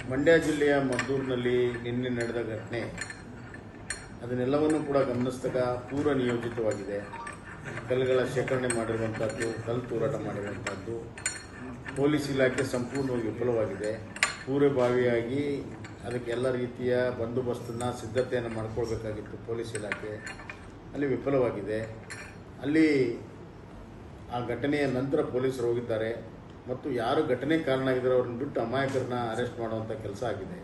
ಮಂಡ್ಯ ಜಿಲ್ಲೆಯ ಮದ್ದೂರಿನಲ್ಲಿ ನಿನ್ನೆ ನಡೆದ ಘಟನೆ ಅದನ್ನೆಲ್ಲವನ್ನೂ ಕೂಡ ಗಮನಿಸಿದಾಗ ಪೂರ್ವ ನಿಯೋಜಿತವಾಗಿದೆ. ಕಲ್ಲುಗಳ ಶೇಖರಣೆ ಮಾಡಿರುವಂಥದ್ದು, ಕಲ್ಲು ತೂರಾಟ ಮಾಡಿರುವಂಥದ್ದು, ಪೊಲೀಸ್ ಇಲಾಖೆ ಸಂಪೂರ್ಣವಾಗಿ ವಿಫಲವಾಗಿದೆ. ಪೂರ್ವಭಾವಿಯಾಗಿ ಅದಕ್ಕೆ ಎಲ್ಲ ರೀತಿಯ ಬಂದೋಬಸ್ತನ್ನು ಸಿದ್ಧತೆಯನ್ನು ಮಾಡಿಕೊಳ್ಬೇಕಾಗಿತ್ತು ಪೊಲೀಸ್ ಇಲಾಖೆ, ಅಲ್ಲಿ ವಿಫಲವಾಗಿದೆ. ಅಲ್ಲಿ ಆ ಘಟನೆಯ ನಂತರ ಪೊಲೀಸರು ಹೋಗಿದ್ದಾರೆ ಮತ್ತು ಯಾರು ಘಟನೆ ಕಾರಣ ಆಗಿದ್ದಾರೆ ಅವ್ರನ್ನ ಬಿಟ್ಟು ಅಮಾಯಕರನ್ನ ಅರೆಸ್ಟ್ ಮಾಡುವಂಥ ಕೆಲಸ ಆಗಿದೆ.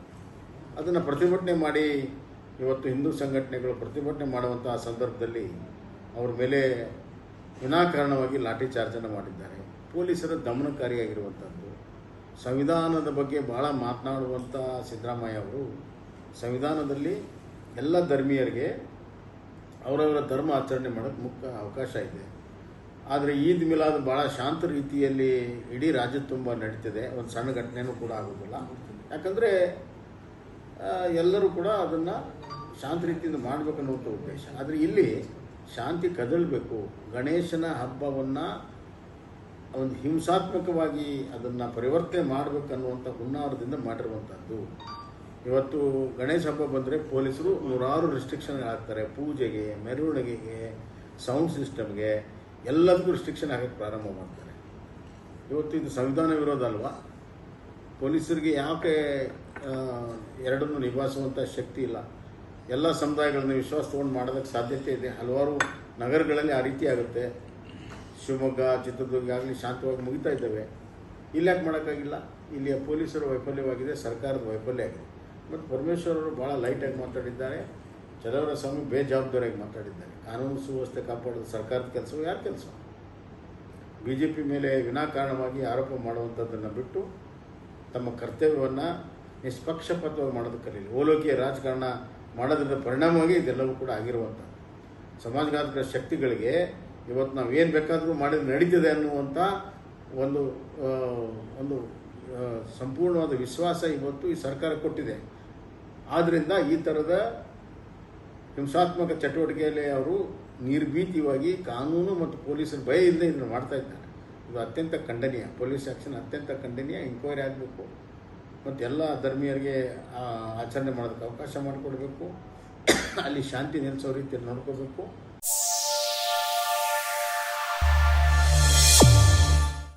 ಅದನ್ನು ಪ್ರತಿಭಟನೆ ಮಾಡಿ ಇವತ್ತು ಹಿಂದೂ ಸಂಘಟನೆಗಳು ಪ್ರತಿಭಟನೆ ಮಾಡುವಂಥ ಸಂದರ್ಭದಲ್ಲಿ ಅವ್ರ ಮೇಲೆ ವಿನಾಕಾರಣವಾಗಿ ಲಾಠಿ ಚಾರ್ಜನ್ನು ಮಾಡಿದ್ದಾರೆ. ಪೊಲೀಸರ ದಮನಕಾರಿಯಾಗಿರುವಂಥದ್ದು. ಸಂವಿಧಾನದ ಬಗ್ಗೆ ಭಾಳ ಮಾತನಾಡುವಂಥ ಸಿದ್ದರಾಮಯ್ಯ ಅವರು ಸಂವಿಧಾನದಲ್ಲಿ ಎಲ್ಲ ಧರ್ಮೀಯರಿಗೆ ಅವರವರ ಧರ್ಮ ಆಚರಣೆ ಮಾಡೋಕ್ಕೆ ಮುಖ್ಯ ಅವಕಾಶ ಇದೆ. ಆದರೆ ಈದ್ ಮಿಲಾದ್ ಭಾಳ ಶಾಂತ ರೀತಿಯಲ್ಲಿ ಇಡೀ ರಾಜ್ಯ ತುಂಬ ನಡೀತಿದೆ. ಒಂದು ಸಣ್ಣ ಘಟನೆಯೂ ಕೂಡ ಆಗೋದಿಲ್ಲ. ಯಾಕಂದರೆ ಎಲ್ಲರೂ ಕೂಡ ಅದನ್ನು ಶಾಂತ ರೀತಿಯಿಂದ ಮಾಡಬೇಕನ್ನುವಂಥ ಉದ್ದೇಶ. ಆದರೆ ಇಲ್ಲಿ ಶಾಂತಿ ಕದಳಬೇಕು. ಗಣೇಶನ ಹಬ್ಬವನ್ನು ಒಂದು ಹಿಂಸಾತ್ಮಕವಾಗಿ ಅದನ್ನು ಪರಿವರ್ತನೆ ಮಾಡಬೇಕನ್ನುವಂಥ ಹುನ್ನಾರದಿಂದ ಮಾಡಿರುವಂಥದ್ದು. ಇವತ್ತು ಗಣೇಶ ಹಬ್ಬ ಬಂದರೆ ಪೊಲೀಸರು ನೂರಾರು ರಿಸ್ಟ್ರಿಕ್ಷನ್ ಹಾಕ್ತಾರೆ. ಪೂಜೆಗೆ, ಮೆರವಣಿಗೆಗೆ, ಸೌಂಡ್ ಸಿಸ್ಟಮ್ಗೆ ಎಲ್ಲದಕ್ಕೂ ರಿಸ್ಟ್ರಿಕ್ಷನ್ ಹಾಕೋಕ್ಕೆ ಪ್ರಾರಂಭ ಮಾಡ್ತಾರೆ. ಇವತ್ತು ಇದು ಸಂವಿಧಾನ ವಿರೋಧ ಅಲ್ವಾ? ಪೊಲೀಸರಿಗೆ ಯಾಕೆ ಎರಡನ್ನೂ ನಿಭಾಯಿಸುವಂಥ ಶಕ್ತಿ ಇಲ್ಲ? ಎಲ್ಲ ಸಮುದಾಯಗಳನ್ನು ವಿಶ್ವಾಸ ತೊಗೊಂಡು ಮಾಡೋದಕ್ಕೆ ಸಾಧ್ಯತೆ ಇದೆ. ಹಲವಾರು ನಗರಗಳಲ್ಲಿ ಆ ರೀತಿ ಆಗುತ್ತೆ. ಶಿವಮೊಗ್ಗ, ಚಿತ್ರದುರ್ಗ ಆಗಲಿ ಶಾಂತವಾಗಿ ಮುಗಿತಾ ಇದ್ದಾವೆ. ಇಲ್ಲಿ ಯಾಕೆ ಮಾಡೋಕ್ಕಾಗಿಲ್ಲ? ಇಲ್ಲಿಯ ಪೊಲೀಸರು ವೈಫಲ್ಯವಾಗಿದೆ, ಸರ್ಕಾರದ ವೈಫಲ್ಯ ಆಗಿದೆ. ಮತ್ತು ಪರಮೇಶ್ವರ್ ಅವರು ಭಾಳ ಲೈಟಾಗಿ ಮಾತಾಡಿದ್ದಾರೆ. ಚಲವರಸ್ವಾಮಿ ಬೇಜವಾಬ್ದಾರಿಯಾಗಿ ಮಾತಾಡಿದ್ದಾರೆ. ಕಾನೂನು ಸುವ್ಯವಸ್ಥೆ ಕಾಪಾಡೋದು ಸರ್ಕಾರದ ಕೆಲಸ, ಯಾರ ಕೆಲಸ? BJP ಮೇಲೆ ವಿನಾಕಾರಣವಾಗಿ ಆರೋಪ ಮಾಡುವಂಥದ್ದನ್ನು ಬಿಟ್ಟು ತಮ್ಮ ಕರ್ತವ್ಯವನ್ನು ನಿಷ್ಪಕ್ಷಪಾತವಾಗಿ ಮಾಡೋದಕ್ಕೆ ಕಲೀಲಿ. ಓಲೋಕಿಯ ರಾಜಕಾರಣ ಮಾಡೋದ್ರಿಂದ ಪರಿಣಾಮವಾಗಿ ಇದೆಲ್ಲವೂ ಕೂಡ ಆಗಿರುವಂಥದ್ದು. ಸಮಾಜಘಾತಕ ಶಕ್ತಿಗಳಿಗೆ ಇವತ್ತು ನಾವು ಏನು ಬೇಕಾದರೂ ಮಾಡಿದ್ರೆ ನಡೀತಿದೆ ಅನ್ನುವಂಥ ಒಂದು ಸಂಪೂರ್ಣವಾದ ವಿಶ್ವಾಸ ಇವತ್ತು ಈ ಸರ್ಕಾರ ಕೊಟ್ಟಿದೆ. ಆದ್ದರಿಂದ ಈ ಥರದ ಹಿಂಸಾತ್ಮಕ ಚಟುವಟಿಕೆಯಲ್ಲಿ ಅವರು ನಿರ್ಭೀತಿಯಾಗಿ ಕಾನೂನು ಮತ್ತು ಪೊಲೀಸರ ಭಯ ಇಲ್ಲದೆ ಇದನ್ನು ಮಾಡ್ತಾ ಇದ್ದಾರೆ. ಇದು ಅತ್ಯಂತ ಖಂಡನೀಯ. ಪೊಲೀಸ್ ಆ್ಯಕ್ಷನ್ ಅತ್ಯಂತ ಖಂಡನೀಯ. ಎಂಕ್ವೈರಿ ಆಗಬೇಕು ಮತ್ತು ಎಲ್ಲ ಧರ್ಮೀಯರಿಗೆ ಆಚರಣೆ ಮಾಡೋದಕ್ಕೆ ಅವಕಾಶ ಮಾಡಿಕೊಡ್ಬೇಕು. ಅಲ್ಲಿ ಶಾಂತಿ ನೆಲೆಸೋ ರೀತಿಯಲ್ಲಿ ನೋಡ್ಕೋಬೇಕು.